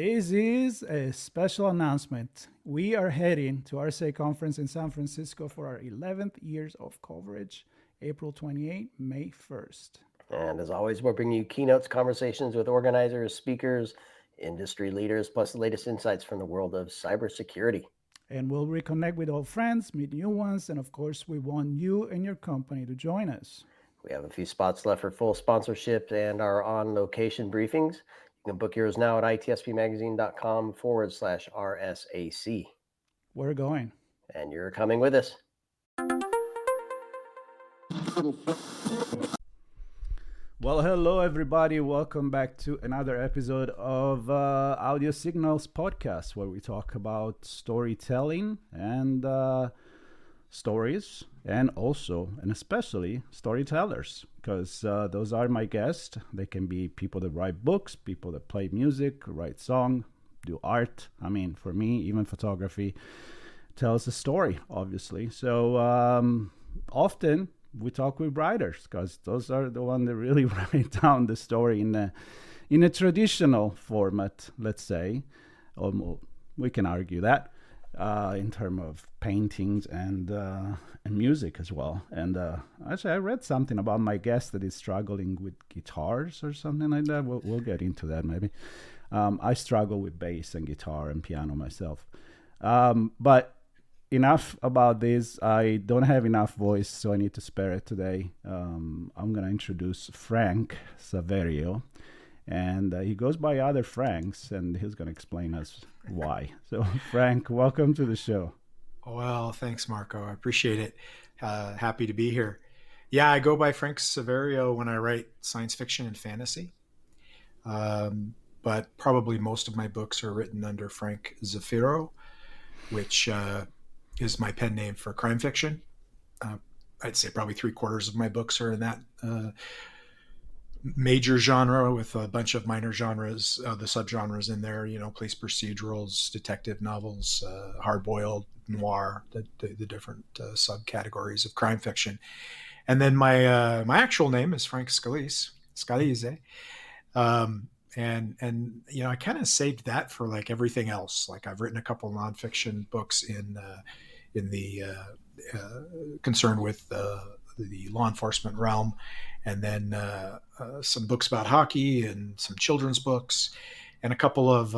This is a special announcement. We are heading to RSA conference in San Francisco for our 11th years of coverage, April 28th, May 1st. And as always, we're bringing you keynotes, conversations with organizers, speakers, industry leaders, plus the latest insights from the world of cybersecurity. And we'll reconnect with old friends, meet new ones, and of course, we want you and your company to join us. We have a few spots left for full sponsorship and our on location briefings. You can book yours now at itspmagazine.com/RSAC. We're going. And you're coming with us. Well, hello, everybody. Welcome back to another episode of Audio Signals Podcast, where we talk about storytelling and stories, and also, and especially, storytellers, because those are my guests. They can be people that write books, people that play music, write song, do art. I mean, for me, even photography tells a story, obviously. So often we talk with writers because those are the ones that really write down the story in a traditional format, let's say. We can argue that in terms of paintings and music as well. And actually, I read something about my guest that is struggling with guitars or something like that. We'll get into that maybe. I struggle with bass and guitar and piano myself. But enough about this. I don't have enough voice, so I need to spare it today. I'm going to introduce Frank Saverio, and he goes by other Franks, and he's going to explain us why. So, Frank, welcome to the show. Well, thanks, Marco. I appreciate it. Happy to be here. Yeah, I go by Frank Saverio when I write science fiction and fantasy. But probably most of my books are written under Frank Zafiro, which is my pen name for crime fiction. I'd say probably 3/4 of my books are in that major genre, with a bunch of minor genres, the subgenres in there, police procedurals, detective novels, hard-boiled, noir, the different subcategories of crime fiction. And then my actual name is Frank Scalise. And I kind of saved that for like everything else. Like I've written a couple nonfiction books in the concern with the law enforcement realm, and then some books about hockey and some children's books, and a couple of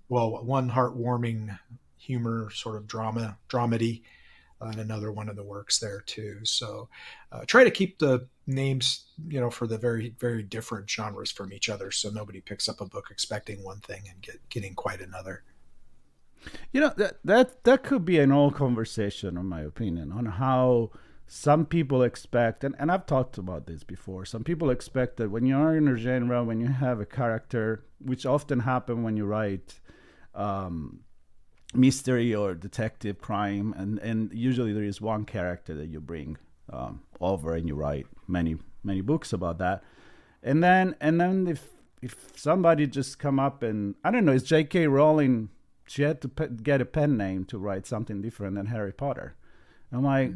one heartwarming humor sort of dramedy, and another one of the works there too. So try to keep the names, for the very, very different genres from each other, so nobody picks up a book expecting one thing and getting quite another. That could be an old conversation, in my opinion, on how some people expect, and I've talked about this before, some people expect that when you're in a genre, when you have a character, which often happen when you write mystery or detective crime, and usually there is one character that you bring over, and you write many books about that, and then if somebody just come up, and I don't know, it's J.K. Rowling, she had to get a pen name to write something different than Harry Potter. I'm like,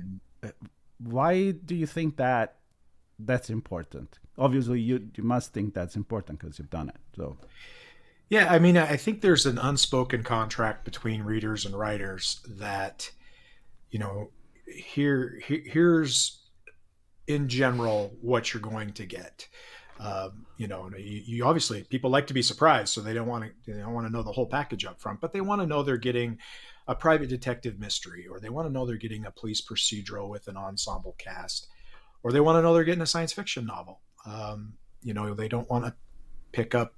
why do you think that's important? Obviously, you must think that's important because you've done it. So, yeah, I mean, I think there's an unspoken contract between readers and writers that, here's in general what you're going to get. You obviously, people like to be surprised, so they don't want to know the whole package up front, but they want to know they're getting a private detective mystery, or they want to know they're getting a police procedural with an ensemble cast, or they want to know they're getting a science fiction novel. They don't want to pick up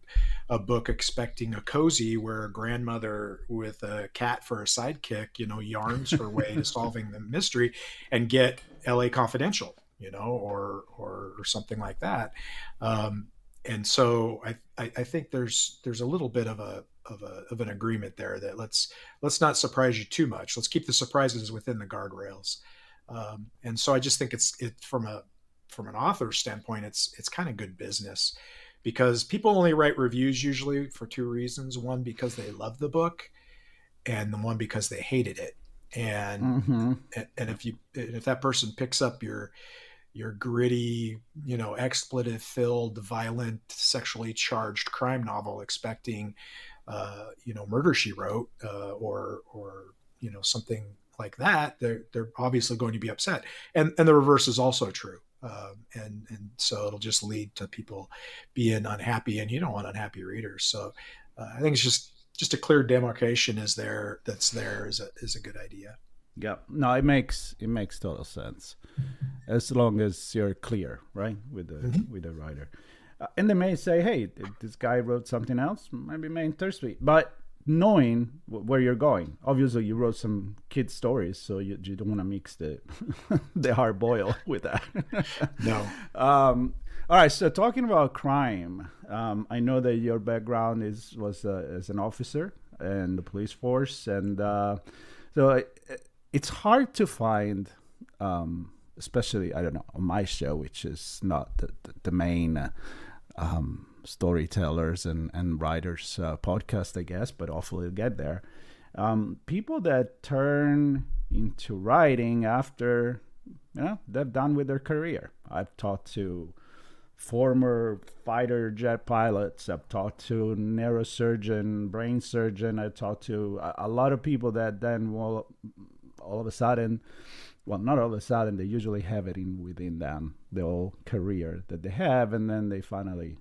a book expecting a cozy where a grandmother with a cat for a sidekick, yarns her way to solving the mystery, and get LA Confidential, or something like that. And so I think there's a little bit of an agreement there that let's not surprise you too much. Let's keep the surprises within the guardrails. And so I just think it's from an author's standpoint, it's kind of good business, because people only write reviews usually for two reasons: one, because they love the book, and the one because they hated it. And if that person picks up your gritty, expletive filled, violent, sexually charged crime novel expecting Murder, She Wrote, or something like that, they're obviously going to be upset. And the reverse is also true. And so it'll just lead to people being unhappy, and you don't want unhappy readers. So I think it's just a clear demarcation is a good idea. Yeah, no, it makes total sense, as long as you're clear, right, with the writer. And they may say, hey, this guy wrote something else, maybe may interest me, but knowing where you're going. Obviously, you wrote some kids stories, so you don't want to mix the the hard boil with that. No. All right. So talking about crime, I know that your background was as an officer in the police force, and so it's hard to find, especially, I don't know, on my show, which is not the main storytellers and writers podcast, I guess, but hopefully we'll get there. People that turn into writing after they're done with their career. I've talked to former fighter jet pilots. I've talked to neurosurgeon, brain surgeon. I talked to a lot of people that then will all of a sudden, well, not all of a sudden, they usually have it within them, the whole career that they have, and then they finally,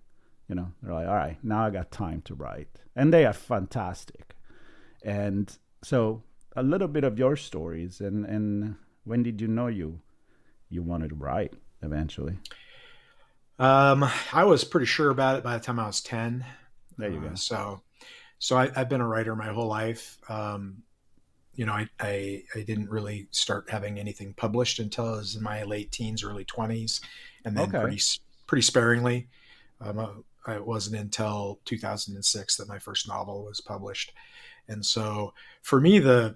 they're like, all right, now I got time to write. And they are fantastic. And so a little bit of your stories, and when did you know you wanted to write eventually? I was pretty sure about it by the time I was 10. There you go. So I've been a writer my whole life. I didn't really start having anything published until I was in my late teens, early 20s, and then pretty sparingly. It wasn't until 2006 that my first novel was published. And so for me, the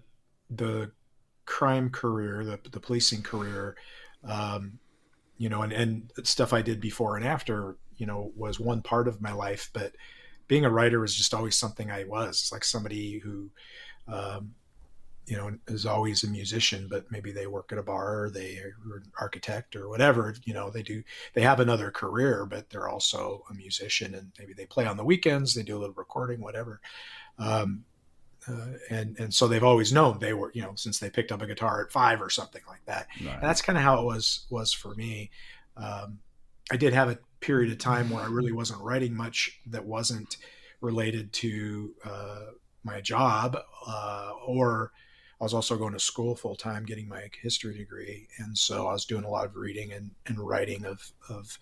crime career, the policing career, and stuff I did before and after, was one part of my life. But being a writer was just always something I was. It's like somebody who, is always a musician, but maybe they work at a bar, or they are an architect or whatever, they have another career, but they're also a musician, and maybe they play on the weekends, they do a little recording, whatever. And so they've always known they were, since they picked up a guitar at 5 or something like that. Right. And that's kind of how it was for me. I did have a period of time where I really wasn't writing much that wasn't related to my job, or I was also going to school full time, getting my history degree. And so I was doing a lot of reading and writing of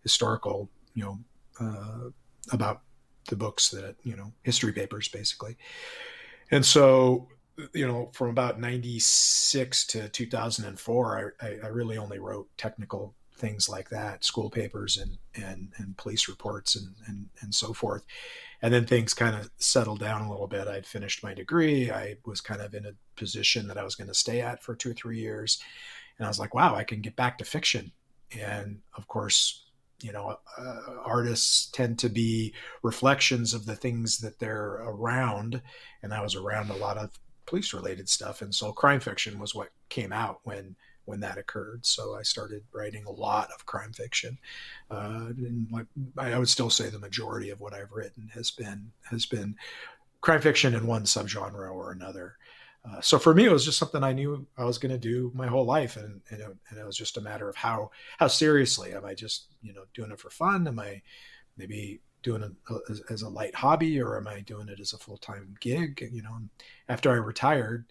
historical, about the books that, history papers basically. And so, from about 96 to 2004, I really only wrote technical things like that, school papers and police reports and so forth. And then things kind of settled down a little bit. I'd finished my degree. I was kind of in a position that I was going to stay at for 2 or 3 years. And I was like, wow, I can get back to fiction. And of course, artists tend to be reflections of the things that they're around. And I was around a lot of police related stuff. And so crime fiction was what came out when that occurred. So I started writing a lot of crime fiction. And I would still say the majority of what I've written has been crime fiction in one subgenre or another. So for me, it was just something I knew I was going to do my whole life. And it was just a matter of how seriously am I just, doing it for fun? Am I maybe doing it as a light hobby, or am I doing it as a full-time gig? After I retired,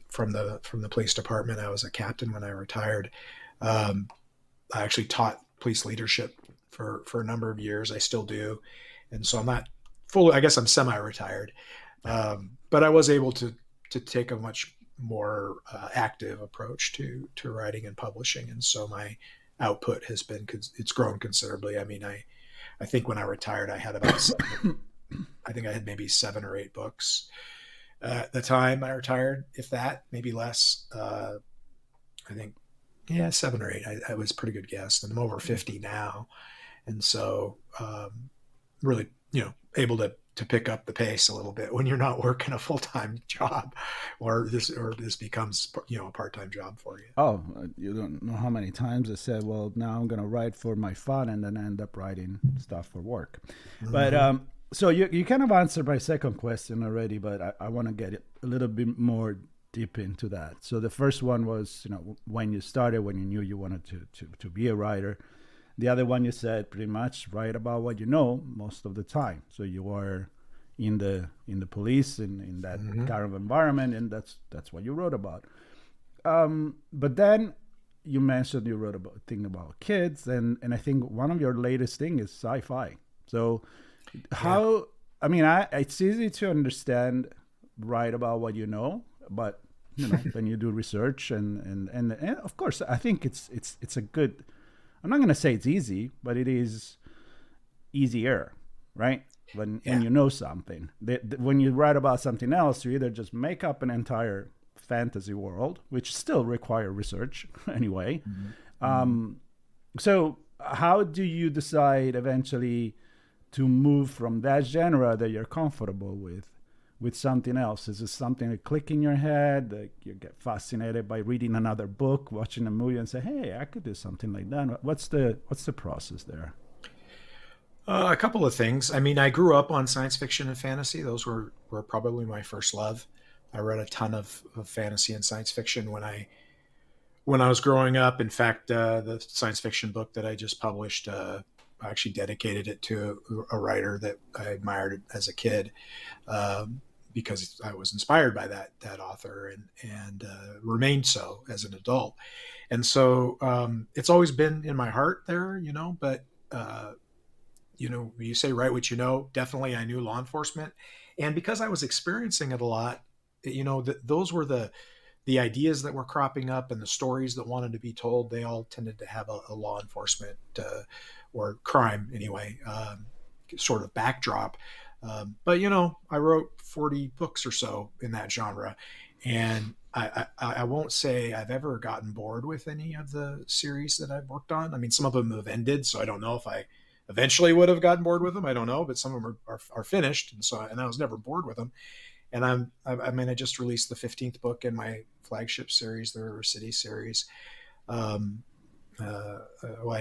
from the police department, I was a captain when I retired. I actually taught police leadership for a number of years. I still do. And so I'm not fully, I guess I'm semi-retired. But I was able to take a much more active approach to writing and publishing. And so my output it's grown considerably. I mean, I think when I retired, I had about I think I had maybe 7 or 8 books. At the time I retired, if that, maybe less. I think, 7 or 8. I was a pretty good guess. And I'm over 50 now. And so really, able to pick up the pace a little bit when you're not working a full-time job, or this becomes, a part-time job for you. Oh, you don't know how many times I said, well, now I'm going to write for my fun, and then I end up writing stuff for work. Mm-hmm. But So you kind of answered my second question already, but I want to get it a little bit more deep into that. So the first one was, when you started, when you knew you wanted to be a writer. The other one, you said pretty much write about what you know most of the time. So you were in the police in that kind of environment, and that's what you wrote about. But then you mentioned you wrote about thinking about kids, and I think one of your latest thing is sci-fi. So how, I mean, it's easy to understand, write about what you know, but then you do research and of course I think it's a good, I'm not going to say it's easy, but it is easier, right? When you know something. When you write about something else, you either just make up an entire fantasy world, which still require research anyway. So how do you decide eventually to move from that genre that you're comfortable with something else? Is it something that click in your head, that you get fascinated by reading another book, watching a movie, and say, hey, I could do something like that? What's the process there? A couple of things. I mean, I grew up on science fiction and fantasy. Those were probably my first love. I read a ton of fantasy and science fiction when I was growing up. In fact, the science fiction book that I just published, I actually dedicated it to a writer that I admired as a kid, because I was inspired by that author and remained so as an adult. And so it's always been in my heart there, but you say write what you know. Definitely, I knew law enforcement, and because I was experiencing it a lot, those were the ideas that were cropping up and the stories that wanted to be told. They all tended to have a law enforcement or crime anyway, sort of backdrop. But I wrote 40 books or so in that genre, and I won't say I've ever gotten bored with any of the series that I've worked on. I mean, some of them have ended, so I don't know if I eventually would have gotten bored with them. I don't know, but some of them are finished, and I was never bored with them. And I just released the 15th book in my flagship series, the River City series. I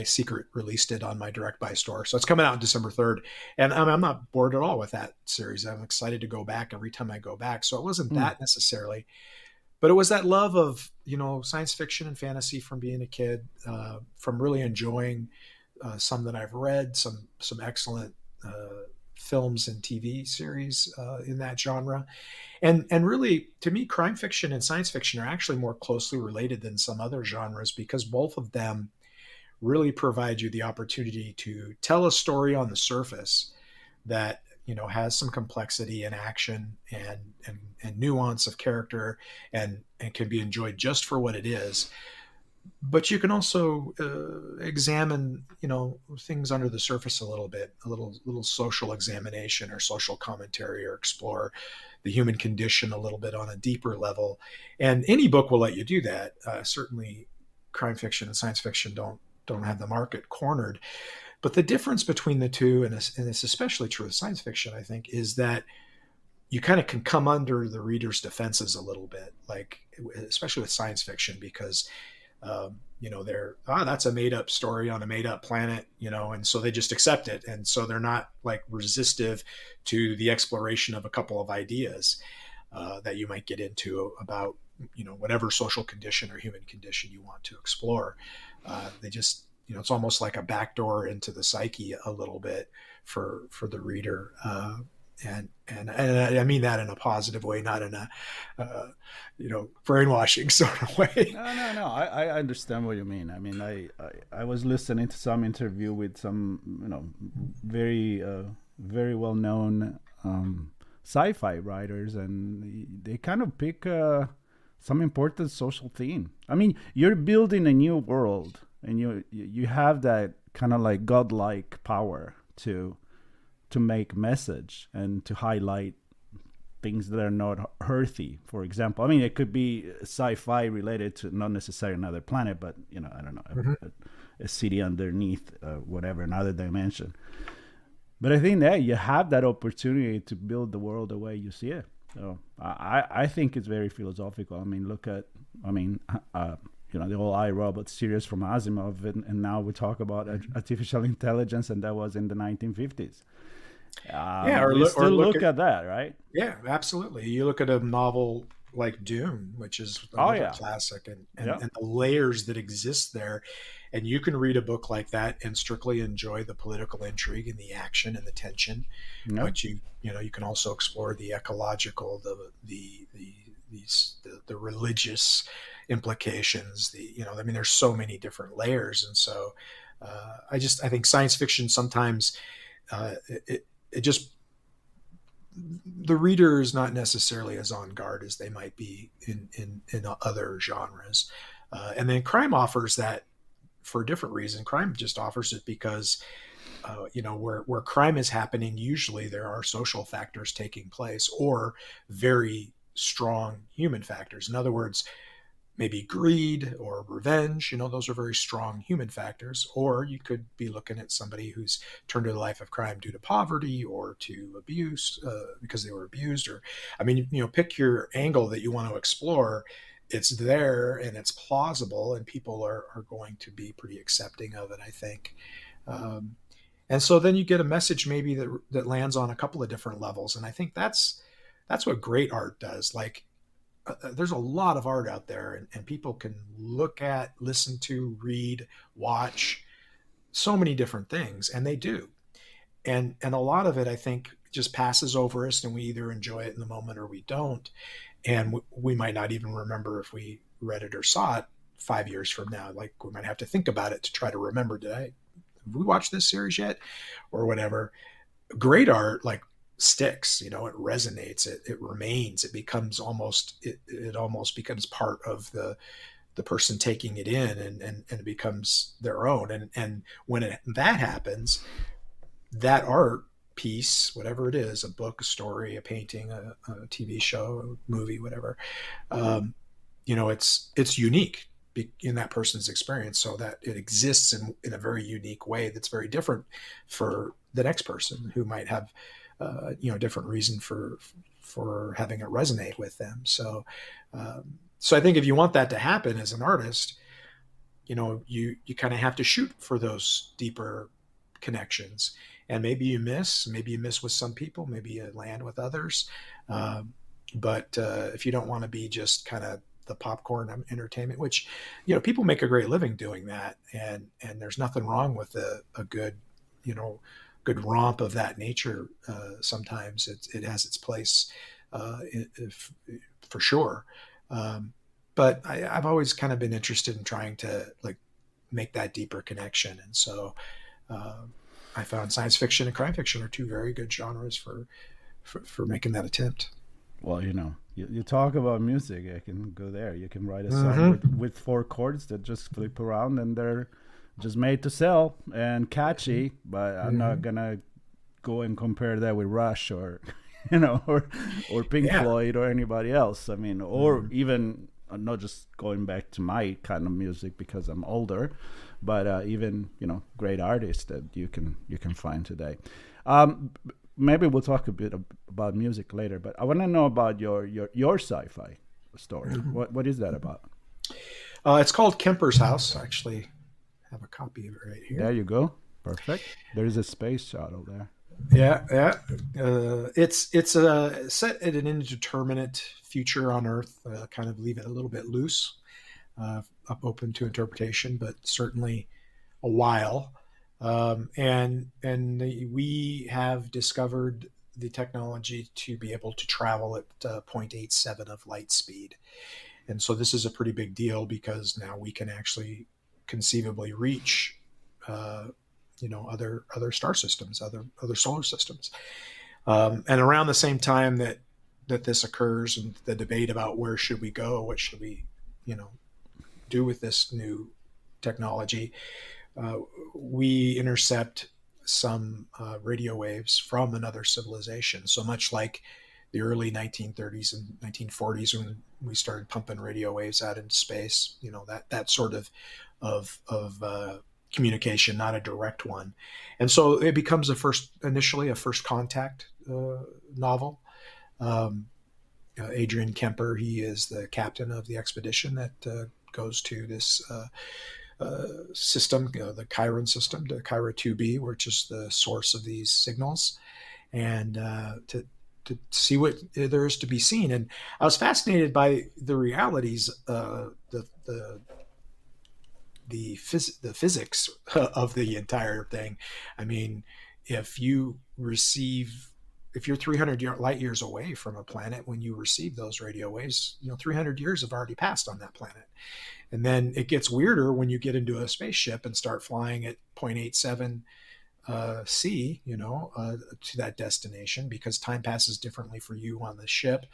secret released it on my direct buy store, so it's coming out on December 3rd, and I'm not bored at all with that series. I'm excited to go back every time I go back. So it wasn't that necessarily, but it was that love of science fiction and fantasy from being a kid, from really enjoying some that I've read, some excellent films and TV series in that genre. And really, to me, crime fiction and science fiction are actually more closely related than some other genres, because both of them really provide you the opportunity to tell a story on the surface that has some complexity and action and nuance of character and can be enjoyed just for what it is. But you can also examine, things under the surface a little bit, a little social examination or social commentary, or explore the human condition a little bit on a deeper level. And any book will let you do that. Certainly, crime fiction and science fiction don't have the market cornered. But the difference between the two, and it's especially true with science fiction, I think, is that you kind of can come under the reader's defenses a little bit, like especially with science fiction, because that's a made up story on a made up planet, and so they just accept it. And so they're not like resistive to the exploration of a couple of ideas that you might get into about, whatever social condition or human condition you want to explore. They just, it's almost like a backdoor into the psyche a little bit for the reader. And I mean that in a positive way, not in a brainwashing sort of way. No. I understand what you mean. I mean, I was listening to some interview with some very very well known sci-fi writers, and they kind of pick some important social theme. I mean, you're building a new world, and you have that kind of like godlike power to make message and to highlight things that are not earthy. For example, I mean, it could be sci-fi related to not necessarily another planet, but I don't know, a city underneath whatever, another dimension. But I think that you have that opportunity to build the world the way you see it. So I think it's very philosophical. I mean, look at the whole I, Robot series from Asimov, and now we talk about artificial intelligence, and that was in the 1950s. Yeah, We or still look look at at that, right? yeah, absolutely. You look at a novel like Dune, which is Oh another yeah, classic, yeah, and the layers that exist there. And you can read a book like that and strictly enjoy the political intrigue and the action and the tension, yeah. but you can also explore the ecological, the religious implications. I mean, there's so many different layers, and so I think science fiction sometimes it just the reader is not necessarily as on guard as they might be in other genres. And then crime offers that for a different reason. Crime just offers it because, where crime is happening, usually there are social factors taking place or very strong human factors. In other words, maybe greed or revenge. Those are very strong human factors. Or you could be looking at somebody who's turned to the life of crime due to poverty or to abuse because they were abused. Or, I mean, pick your angle that you want to explore. It's there and it's plausible, and people are going to be pretty accepting of it, I think. Um, and so then you get a message maybe that lands on a couple of different levels, and I think that's what great art does. Like there's a lot of art out there, and people can look at, listen to, read, watch so many different things, and they do. And a lot of it, I think, just passes over us, and we either enjoy it in the moment or we don't. And we might not even remember if we read it or saw it 5 years from now. Like we might have to think about it to try to remember, have we watched this series yet, or whatever. Great art, like, sticks, it resonates, it remains, it becomes it almost becomes part of the person taking it in, and it becomes their own. And when that happens, that art piece, whatever it is, a book, a story, a painting, a TV show, a movie, whatever, um, it's unique in that person's experience, so that it exists in a very unique way that's very different for the next person who might have a different reason for having it resonate with them. So I think if you want that to happen as an artist, you kind of have to shoot for those deeper connections. And maybe you miss with some people, maybe you land with others. But if you don't want to be just kind of the popcorn entertainment, which, people make a great living doing that. And there's nothing wrong with a good, good romp of that nature. Sometimes it has its place, for sure. But I've always kind of been interested in trying to, like, make that deeper connection. And so I found science fiction and crime fiction are two very good genres for making that attempt. Well, you talk about music. I can go there. You can write a song Mm-hmm. with four chords that just flip around, and they're just made to sell and catchy. But I'm not Mm-hmm. gonna go and compare that with Rush or or Pink Yeah. Floyd or anybody else. I mean, or Mm-hmm. even not just going back to my kind of music because I'm older, but even great artists that you can find today. Maybe we'll talk a bit about music later, but I want to know about your sci-fi story. Mm-hmm. What is that about? It's called Kemper's House. I actually have a copy of it right There here. you go. Perfect. There is a space shuttle there. Yeah, yeah. It's set at an indeterminate future on Earth. Kind of leave it a little bit loose, up open to interpretation, but certainly a while. And we have discovered the technology to be able to travel at 0.87 of light speed. And so this is a pretty big deal because now we can actually conceivably reach, uh, other star systems, other solar systems. And around the same time that this occurs, and the debate about where should we go, what should we, you know, do with this new technology, uh, we intercept some radio waves from another civilization. So much like the early 1930s and 1940s when we started pumping radio waves out into space, that sort of communication, not a direct one. And so it becomes initially a first contact novel. Um, Adrian Kemper, he is the captain of the expedition that goes to this system, the Chiron system, the Kyra 2b, which is the source of these signals. and to see what there is to be seen. And I was fascinated by the realities, the physics of the entire thing. I mean, if you receive, if you're 300 light years away from a planet when you receive those radio waves, 300 years have already passed on that planet. And then it gets weirder when you get into a spaceship and start flying at 0.87 C, to that destination, because time passes differently for you on the ship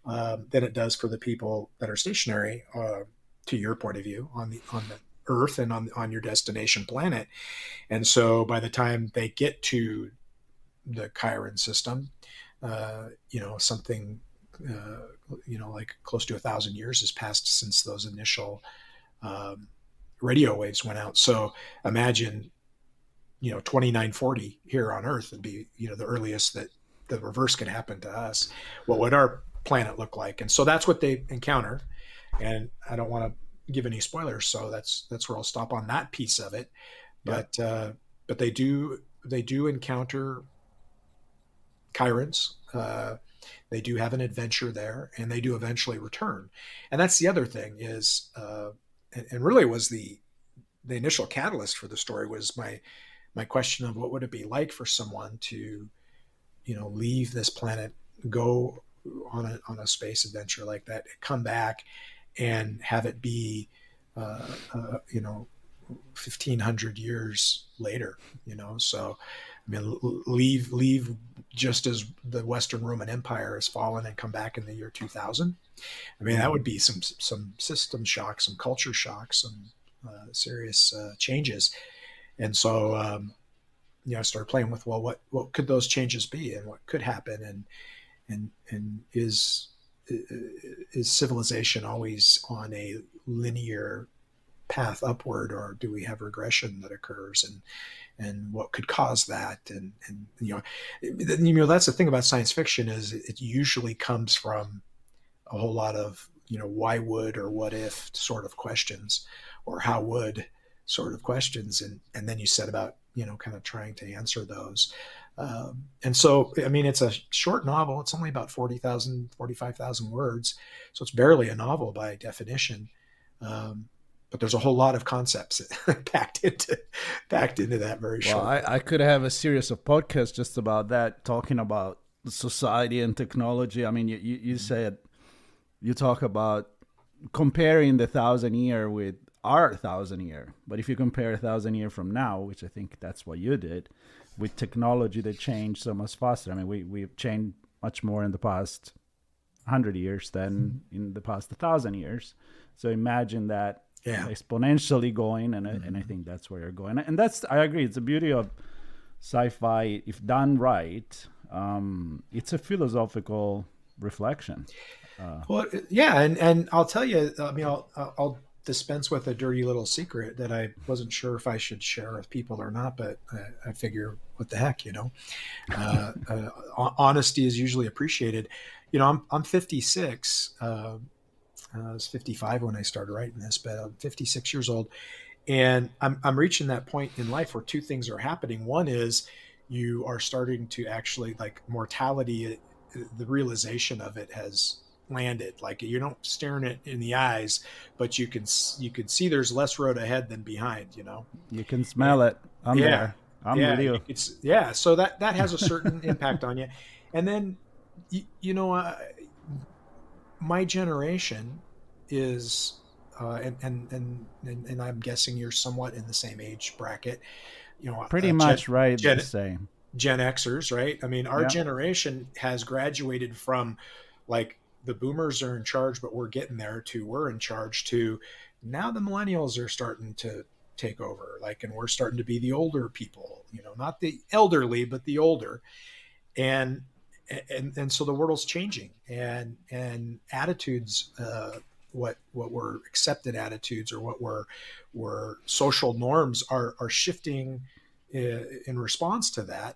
than it does for the people that are stationary, to your point of view, on the Earth and on your destination planet. And so by the time they get to the Chiron system, something like close to 1,000 years has passed since those initial radio waves went out. So imagine 2940 here on Earth would be the earliest that the reverse could happen to us. What would our planet look like? And so that's what they encounter. And I don't want to give any spoilers, so that's where I'll stop on that piece of it. But they do encounter Chirons. They do have an adventure there, and they do eventually return. And that's the other thing is, and really was the initial catalyst for the story was my question of what would it be like for someone to, leave this planet, go on a space adventure like that, come back and have it be, 1,500 years later, so, I mean, leave just as the Western Roman Empire has fallen and come back in the year 2000. I mean, that would be some system shock, some culture shock, some serious changes. And so, I started playing with, well, what could those changes be, and what could happen, and is civilization always on a linear path upward, or do we have regression that occurs, and what could cause that? And that's the thing about science fiction, is it usually comes from a whole lot of why would or what if sort of questions, or how would sort of questions, and then you set about kind of trying to answer those. And so, I mean, it's a short novel. It's only about 45,000 words, so it's barely a novel by definition. But there's a whole lot of concepts packed into that very short. Well, I could have a series of podcasts just about that, talking about society and technology. I mean, you said, you talk about comparing the 1,000 year with our 1,000 year. But if you compare 1,000 year from now, which I think that's what you did, with technology that changed so much faster. I mean, we've changed much more in the past 100 years than in the past 1,000 years. So imagine that exponentially going, and I think that's where you're going. And that's, I agree, it's the beauty of sci-fi. If done right, it's a philosophical reflection. Well, yeah, and I'll tell you, I mean, I'll dispense with a dirty little secret that I wasn't sure if I should share with people or not, but I figure, what the heck, honesty is usually appreciated. I'm 56. I was 55 when I started writing this, but I'm 56 years old, and I'm reaching that point in life where two things are happening. One is you are starting to actually, like, mortality, the realization of it has landed. Like, you're not staring it in the eyes, but you can see there's less road ahead than behind. You can smell it. I'm there. I'm with you. So that has a certain impact on you. And then my generation is and I'm guessing you're somewhat in the same age bracket. Pretty much the same. Gen Xers, right? I mean, our generation has graduated from, like, the boomers are in charge, but we're getting there, to we're in charge, to now the millennials are starting to take over, like, and we're starting to be the older people, not the elderly, but the older. And so the world's changing, and attitudes, what were accepted attitudes, or what were social norms, are shifting in response to that.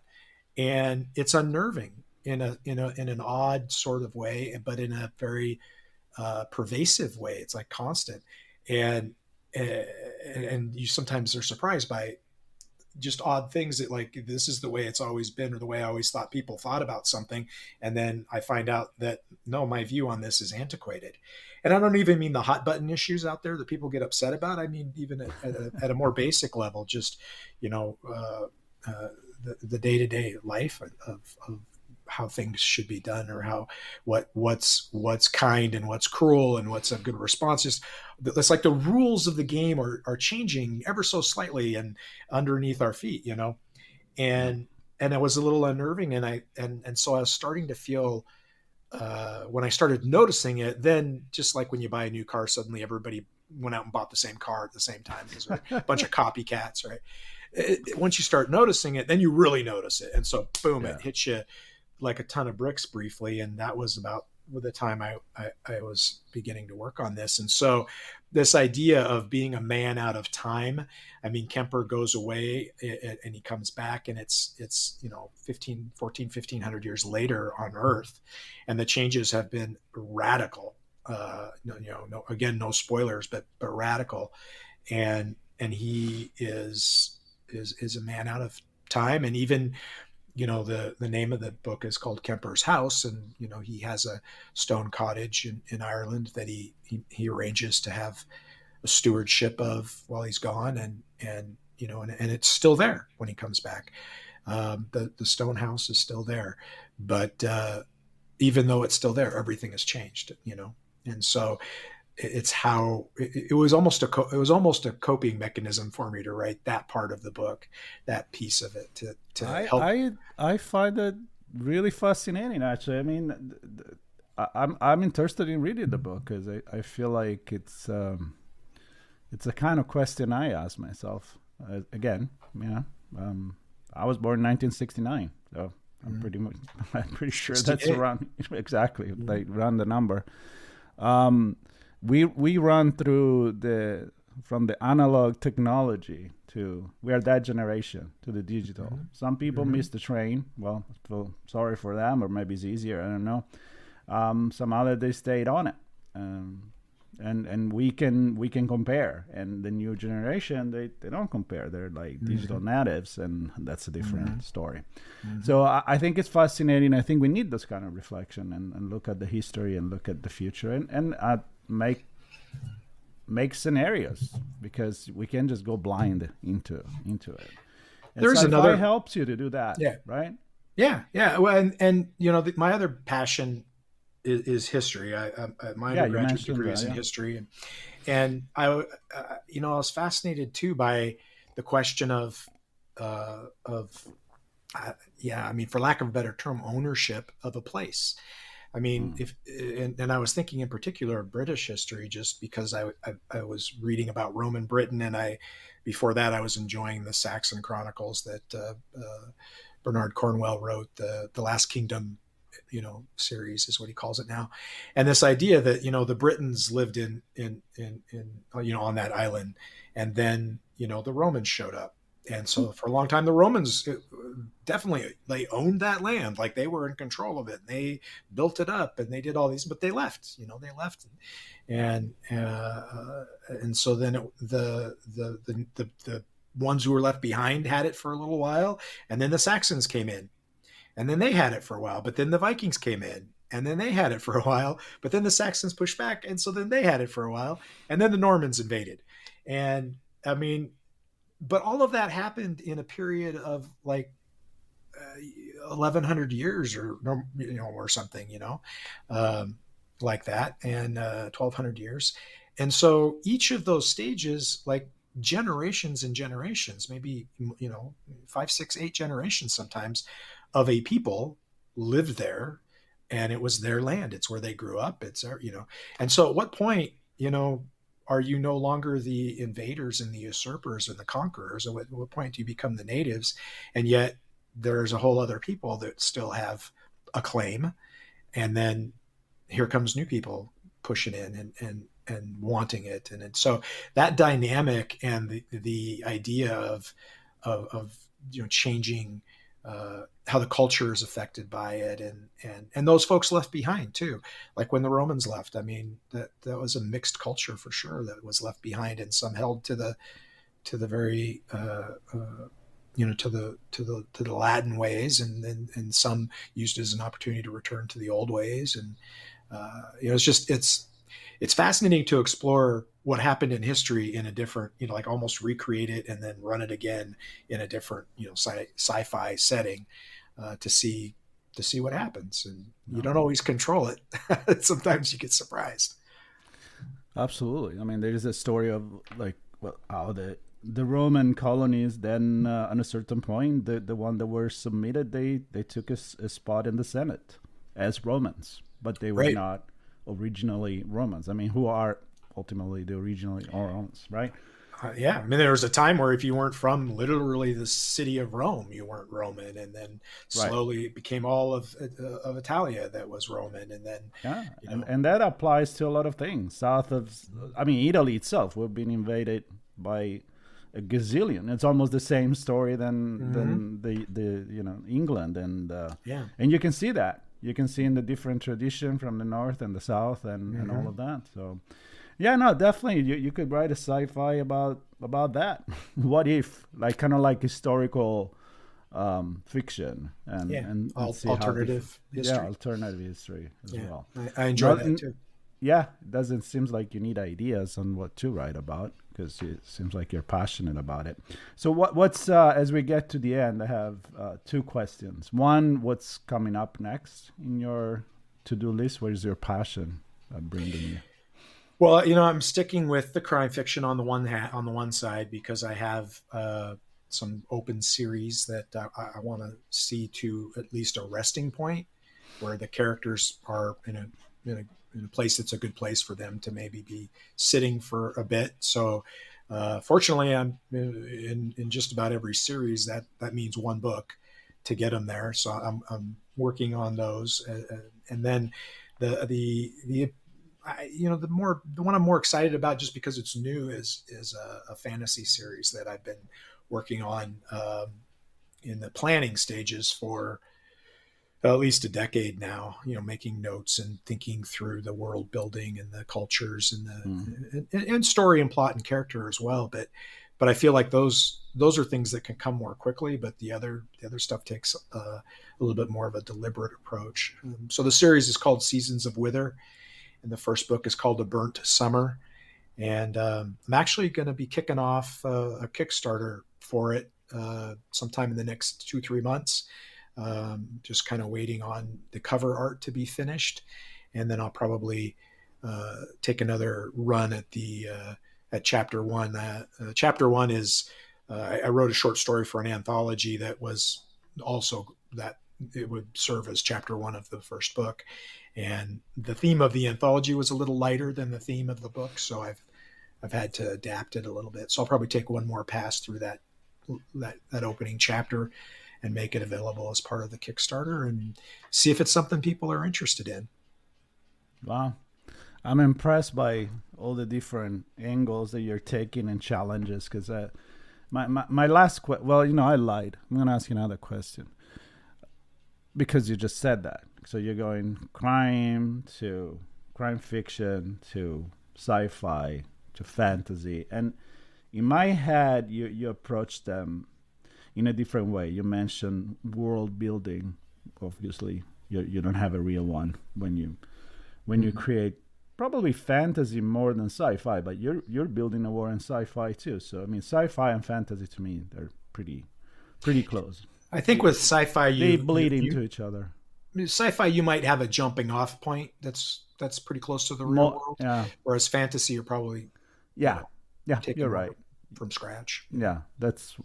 And it's unnerving in an odd sort of way, but in a very pervasive way. It's like constant, and you sometimes are surprised by just odd things that like, this is the way it's always been, or the way I always thought people thought about something. And then I find out that no, my view on this is antiquated. And I don't even mean the hot button issues out there that people get upset about. I mean, even at a more basic level, just, you know, the day-to-day life of how things should be done, or how what's kind and what's cruel and what's a good response. Just it's like the rules of the game are changing ever so slightly and underneath our feet, you know. And it was a little unnerving, and so I was starting to feel, when I started noticing it, then just like when you buy a new car, suddenly everybody went out and bought the same car at the same time because they're a bunch of copycats, right? Once you start noticing it, then you really notice it, and so boom, it hits you like a ton of bricks briefly. And that was about the time I was beginning to work on this. And so this idea of being a man out of time, I mean, Kemper goes away and he comes back, and it's, you know, 1500 years later on Earth, and the changes have been radical. Again, no spoilers, but radical. And he is a man out of time. And even, you know, the name of the book is called Kemper's House, and you know, he has a stone cottage in Ireland that he arranges to have a stewardship of while he's gone, and you know, and it's still there when he comes back. The stone house is still there, but even though it's still there, everything has changed, you know. And so it's how it was almost a coping mechanism for me to write that part of the book, that piece of it, to help. I find it really fascinating, actually. I mean, I'm interested in reading the book because I feel like it's a kind of question I ask myself. Again, you know, I was born in 1969, so I'm pretty sure that's around exactly like around the number. We run through from the analog technology to, we are that generation, to the digital. Mm-hmm. Some people miss the train. Well, I feel sorry for them, or maybe it's easier, I don't know. Some other, they stayed on it. And we can compare. And the new generation, they don't compare. They're like digital natives, and that's a different story. So I think it's fascinating. I think we need this kind of reflection and look at the history and look at the future and make scenarios, because we can just go blind into it. And there's Sci-Fi another helps you to do that. Yeah. Right. Yeah. Well, and you know, my other passion is history. My undergraduate degree is in history, and I was fascinated too by the question of I mean, for lack of a better term, ownership of a place. I mean, and I was thinking in particular of British history, just because I was reading about Roman Britain, and before that I was enjoying the Saxon Chronicles that Bernard Cornwell wrote, the Last Kingdom, you know, series is what he calls it now. And this idea that, you know, the Britons lived in you know, on that island, and then, you know, the Romans showed up. And so for a long time, the Romans definitely, they owned that land, like they were in control of it. And they built it up, and they did all these, but they left. You know, they left, and so then the ones who were left behind had it for a little while, and then the Saxons came in, and then they had it for a while. But then the Vikings came in, and then they had it for a while. But then the Saxons pushed back, and so then they had it for a while, and then the Normans invaded, and I mean. But all of that happened in a period of like 1,100 years, or you know, or something, you know, like that, and 1,200 years. And so each of those stages, like generations and generations, maybe, you know, 5, 6, 8 generations sometimes of a people lived there, and it was their land. It's where they grew up. It's their, you know, and so at what point, you know, are you no longer the invaders and the usurpers and the conquerors? At what point do you become the natives? And yet there's a whole other people that still have a claim. And then here comes new people pushing in and wanting it. And so that dynamic and the idea of you know, changing how the culture is affected by it, and those folks left behind too. Like when the Romans left, I mean, that was a mixed culture for sure that was left behind, and some held to the very to the Latin ways, and some used as an opportunity to return to the old ways. And it's fascinating to explore what happened in history in a different, like almost recreate it and then run it again in a different, sci-fi setting, to see what happens. And you don't always control it. Sometimes you get surprised. Absolutely. I mean, there is a story of like how the Roman colonies then, at a certain point, the one that were submitted, they took a spot in the Senate as Romans, but they were Right. not originally Romans. I mean, who are ultimately the originally Romans, right? Yeah, I mean, there was a time where if you weren't from literally the city of Rome, you weren't Roman, and then Right. slowly it became all of Italia that was Roman, and then Yeah, you know, and that applies to a lot of things. South of, I mean, Italy itself, we've been invaded by a gazillion. It's almost the same story than the England, yeah, and you can see that. You can see in the different tradition from the north and the south and all of that. So yeah, no, definitely you could write a sci-fi about that. What if, like, kind of like historical fiction yeah, and see how alternative yeah, history. alternative history as Yeah, well. I enjoy Not, that too. yeah, it doesn't seems like you need ideas on what to write about because it seems like you're passionate about it. So what's as we get to the end, I have two questions. One, what's coming up next in your to-do list? Where is your passion bringing you? Well, I'm sticking with the crime fiction on the on the one side because I have some open series that I want to see to at least a resting point where the characters are in a place that's a good place for them to maybe be sitting for a bit. So, fortunately, I'm in just about every series that means one book to get them there. So I'm working on those, and then the the one I'm more excited about just because it's new is a fantasy series that I've been working on in the planning stages for at least a decade now, making notes and thinking through the world building and the cultures and Mm. and story and plot and character as well. But I feel like those are things that can come more quickly, but the other stuff takes a little bit more of a deliberate approach. So the series is called Seasons of Wither, and the first book is called A Burnt Summer. And I'm actually going to be kicking off a Kickstarter for it sometime in the next 2-3 months. Just kind of waiting on the cover art to be finished, and then I'll probably take another run at chapter one. Chapter one is I wrote a short story for an anthology that was also that it would serve as chapter one of the first book, and the theme of the anthology was a little lighter than the theme of the book, so I've had to adapt it a little bit. So I'll probably take one more pass through that opening chapter and make it available as part of the Kickstarter and see if it's something people are interested in. Wow. I'm impressed by all the different angles that you're taking and challenges because my last question, well, I lied. I'm going to ask you another question because you just said that. So you're going crime to crime fiction to sci-fi to fantasy. And in my head, you approach them in a different way. You mentioned world building. Obviously, you don't have a real one when you create probably fantasy more than sci-fi, but you're building a war in sci-fi too. So I mean, sci-fi and fantasy to me they're pretty close. I think with sci-fi, They bleed into each other. sci-fi you might have a jumping off point that's pretty close to the real world, Yeah, whereas fantasy you're probably yeah, yeah. You're taking right. over from scratch. Yeah, that's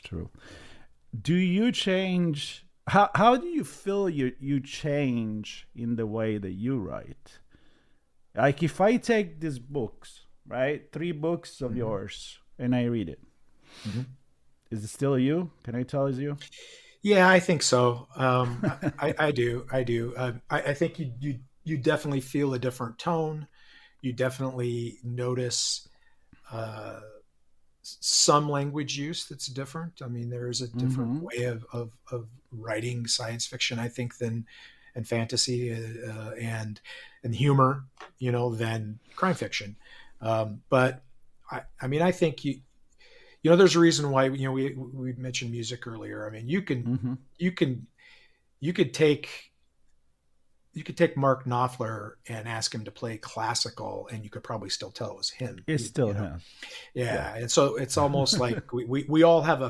true. Do you change? How do you feel you change in the way that you write? Like if I take these books, right, 3 books of yours, and I read it, Mm-hmm. is it still you? Can I tell it's you? Yeah, I think so. I do. I do. I think you definitely feel a different tone. You definitely notice uh, some language use that's different. I mean, there is a different Mm-hmm. way of writing science fiction, I think, than and fantasy and humor, than crime fiction. But I mean, I think there's a reason why, we mentioned music earlier. I mean, Mm-hmm. you can, you could take, Mark Knopfler and ask him to play classical, and you could probably still tell it was him. It's still him. Yeah. Yeah. And so it's almost like we all have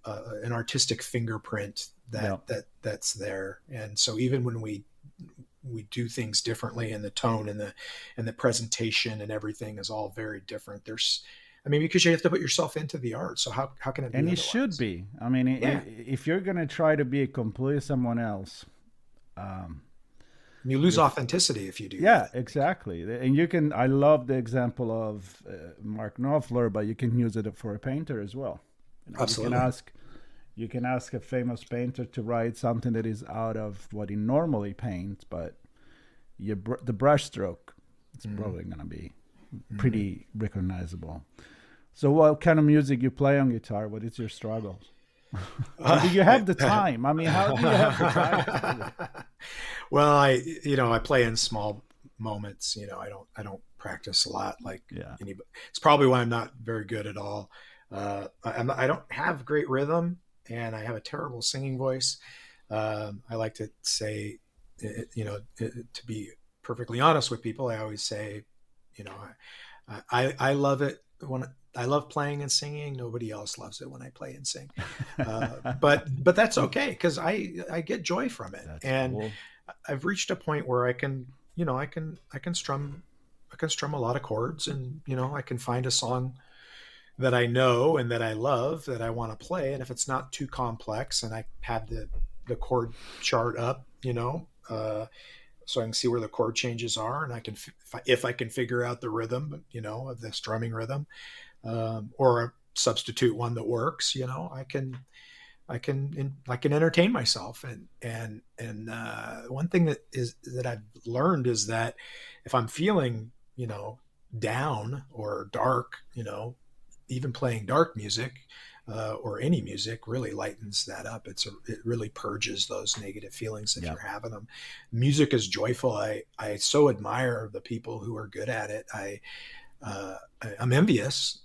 an artistic fingerprint Yeah. that's there. And so even when we do things differently, and the tone and the presentation and everything is all very different. Because you have to put yourself into the art. So how can it be And it otherwise? should be. I mean, Yeah. if you're going to try to be completely someone else, You lose authenticity if you do yeah, that. exactly. And I love the example of Mark Knopfler, but you can use it for a painter as well. Absolutely. You can ask a famous painter to write something that is out of what he normally paints, but the brush stroke, it's probably going to be pretty recognizable. So what kind of music you play on guitar? What is your struggles? Do you have the time? I mean, how do you have the time? Well, I play in small moments. I don't practice a lot like anybody. It's probably why I'm not very good at all. I don't have great rhythm, and I have a terrible singing voice. I like to say, to be perfectly honest with people, I always say, I love it when I love playing and singing. Nobody else loves it when I play and sing. But that's okay, because I get joy from it. That's and cool. I've reached a point where I can strum a lot of chords, and I can find a song that I know and that I love that I want to play. And if it's not too complex, and I have the chord chart up, so I can see where the chord changes are, and I can, if I can figure out the rhythm, of the strumming rhythm, or substitute one that works, I can entertain myself. And one thing that I've learned is that if I'm feeling, down or dark, even playing dark music, or any music really lightens that up. It really purges those negative feelings if you're having them. Music is joyful. I so admire the people who are good at it. I'm envious,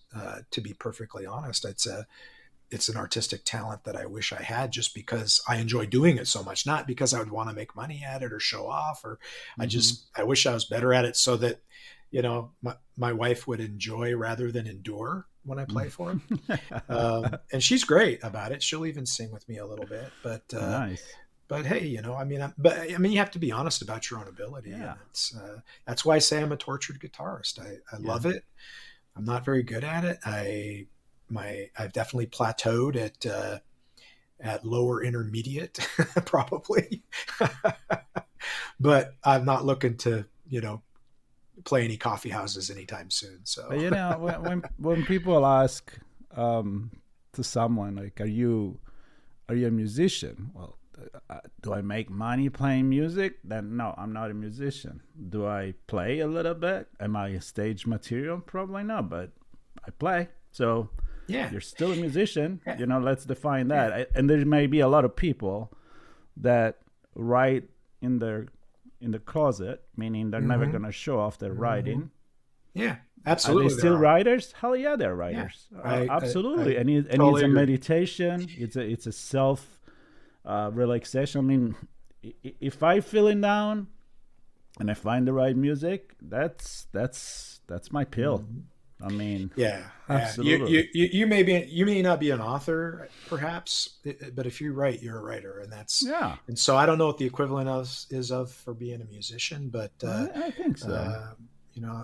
to be perfectly honest. It's an artistic talent that I wish I had, just because I enjoy doing it so much, not because I would want to make money at it or show off, or I wish I was better at it, so that, my wife would enjoy rather than endure when I play for her. And she's great about it. She'll even sing with me a little bit, but, Nice. but hey, you have to be honest about your own ability. Yeah. And that's why I say I'm a tortured guitarist. I love it. I'm not very good at it. I've definitely plateaued at lower intermediate, probably, but I'm not looking to, play any coffee houses anytime soon. So, when people ask to someone like, "Are you a musician?" Well, do I make money playing music? Then no, I'm not a musician. Do I play a little bit? Am I stage material? Probably not, but I play. So you're still a musician. Let's define that. And there may be a lot of people that write in the closet, meaning they're never going to show off their writing. Yeah, absolutely. Are they still writers? Hell yeah, they're writers. Absolutely. And it's a meditation. It's a self relaxation. I mean, if I feeling down and I find the right music, that's my pill. I mean, absolutely. You may not be an author, perhaps, but if you write, you're a writer, and that's And so I don't know what the equivalent is for being a musician, but I think so.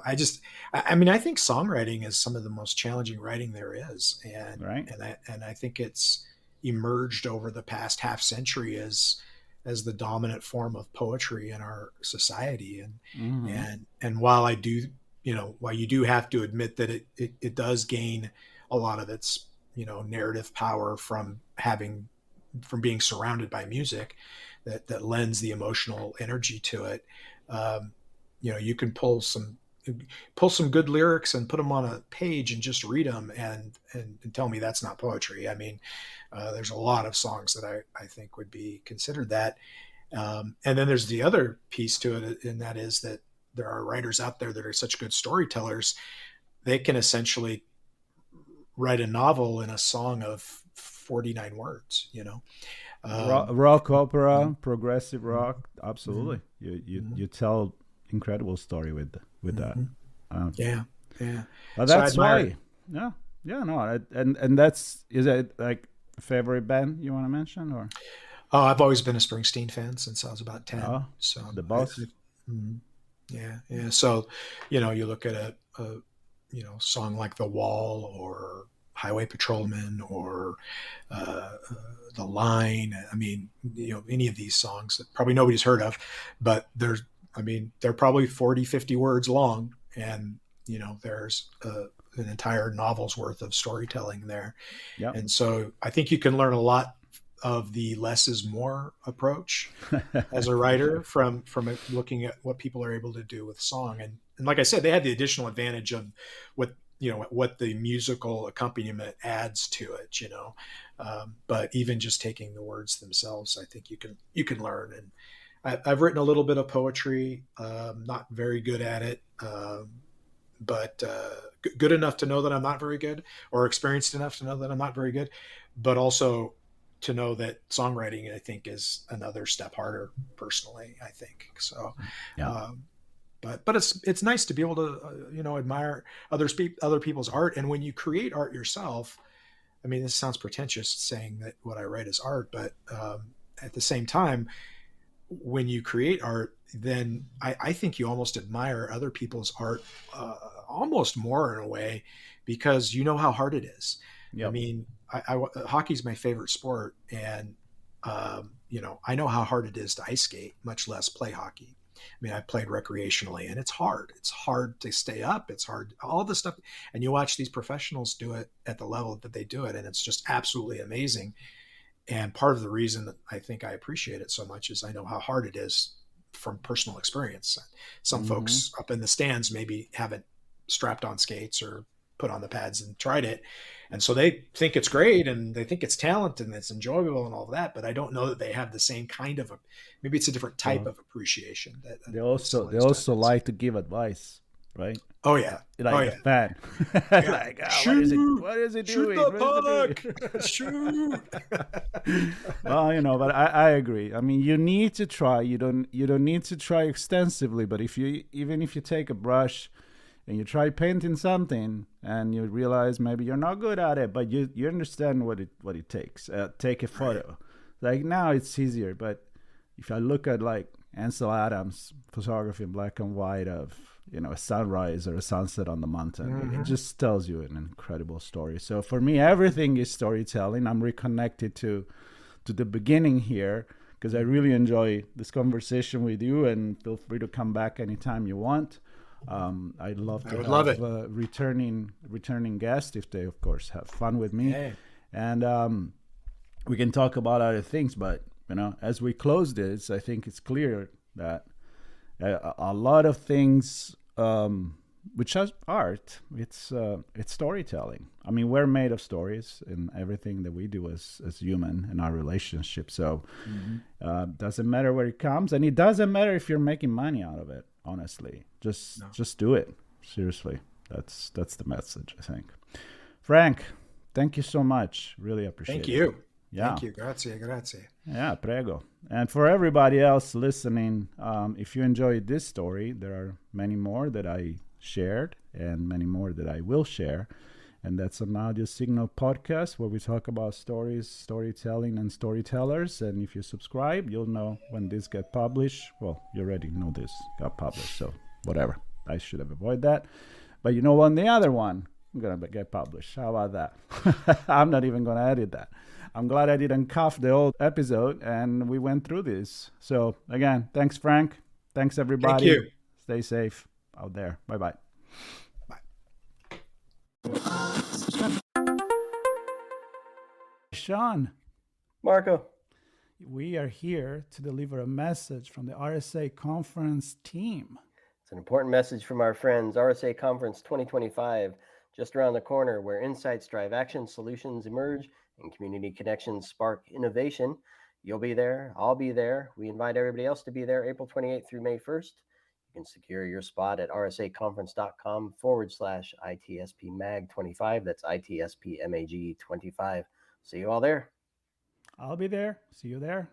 I think songwriting is some of the most challenging writing there is, and I think it's emerged over the past half century as the dominant form of poetry in our society, and while while you do have to admit that it does gain a lot of its, narrative power from being surrounded by music that lends the emotional energy to it. You can pull some good lyrics and put them on a page and just read them and tell me that's not poetry. I mean, there's a lot of songs that I think would be considered that. And then there's the other piece to it, and that is that there are writers out there that are such good storytellers. They can essentially write a novel in a song of 49 words, you know. Rock opera, Mhm, progressive mhm, rock, absolutely. mhm, You tell incredible story with that. mhm. Um, Yeah, yeah. but So I that's admire. why, yeah, yeah, no, and that's is it like a favorite band you want to mention or Oh, I've always been a Springsteen fan since I was about 10. oh So the I boss? mhm. Yeah, yeah. So, you look at a song like The Wall or Highway Patrolman or The Line. I mean, any of these songs that probably nobody's heard of, but they're probably 40, 50 words long. And, there's an entire novel's worth of storytelling there. Yep. And so I think you can learn a lot of the less is more approach as a For sure. writer from looking at what people are able to do with song. And like I said, they had the additional advantage of what the musical accompaniment adds to it, but even just taking the words themselves, I think you can learn. And I've written a little bit of poetry, not very good at it, but good enough to know that I'm not very good, or experienced enough to know that I'm not very good, but also to know that songwriting, I think, is another step harder. Personally, I think so. Yeah. Um, but it's nice to be able to admire other people's art, and when you create art yourself. I mean, this sounds pretentious saying that what I write is art, but at the same time, when you create art, then I think you almost admire other people's art almost more in a way, because you know how hard it is. I Yep. mean, hockey's my favorite sport, and I know how hard it is to ice skate, much less play hockey. I mean, I played recreationally, and it's hard. It's hard to stay up. It's hard, all this stuff. And you watch these professionals do it at the level that they do it, and it's just absolutely amazing. And part of the reason that I think I appreciate it so much is I know how hard it is from personal experience. Some Mm-hmm. folks up in the stands maybe haven't strapped on skates or put on the pads and tried it. And so they think it's great and they think it's talent and it's enjoyable and all of that. But I don't know that they have the same kind of maybe it's a different type Well, of appreciation that they somebody who's done also it. like to give advice, right? Oh, yeah. Oh, Like a yeah. fan. Yeah. Like, Shoot. what is he Shoot doing? the What is he puck. doing? Shoot. Well, but I agree. I mean, you need to try. You don't need to try extensively, but even if you take a brush and you try painting something and you realize maybe you're not good at it, but you understand what it takes. Take a Right. photo. Like now it's easier, but if I look at like Ansel Adams photography in black and white of a sunrise or a sunset on the mountain, it Mm-hmm. just tells you an incredible story. So for me, everything is storytelling. I'm reconnected to the beginning here because I really enjoy this conversation with you, and feel free to come back anytime you want. I'd love I to would love have it. returning guests if they, of course, have fun with me, Hey. and we can talk about other things. But as we close this, I think it's clear that a lot of things, which is art, it's storytelling. I mean, we're made of stories in everything that we do as human in our relationship. So Mm-hmm. doesn't matter where it comes, and it doesn't matter if you're making money out of it. Honestly, just No. just do it. Seriously, that's the message, I think. Frank, thank you so much. Really Thank appreciate it. you. Yeah. Thank you. Grazie. Grazie. Yeah, prego. And for everybody else listening, if you enjoyed this story, there are many more that I shared and many more that I will share. And that's an audio signal podcast where we talk about stories, storytelling, and storytellers. And if you subscribe, you'll know when this get published. Well, you already know this got published, so whatever. I should have avoided that. But when the other one gonna get published. How about that? I'm not even gonna edit that. I'm glad I didn't cuff the old episode and we went through this. So again, thanks Frank. Thanks Thank everybody. you. Stay safe out there. Bye bye. Bye. Sean, Marco. we are here to deliver a message from the RSA conference team. It's an important message from our friends. RSA Conference 2025, just around the corner, where insights drive action, solutions emerge, and community connections spark innovation. You'll be there. I'll be there. We invite everybody else to be there April 28th through May 1st. You You can secure your spot at rsaconference.com/ITSPMAG25. That's ITSPMAG25. See you all there. I'll be there. See you there.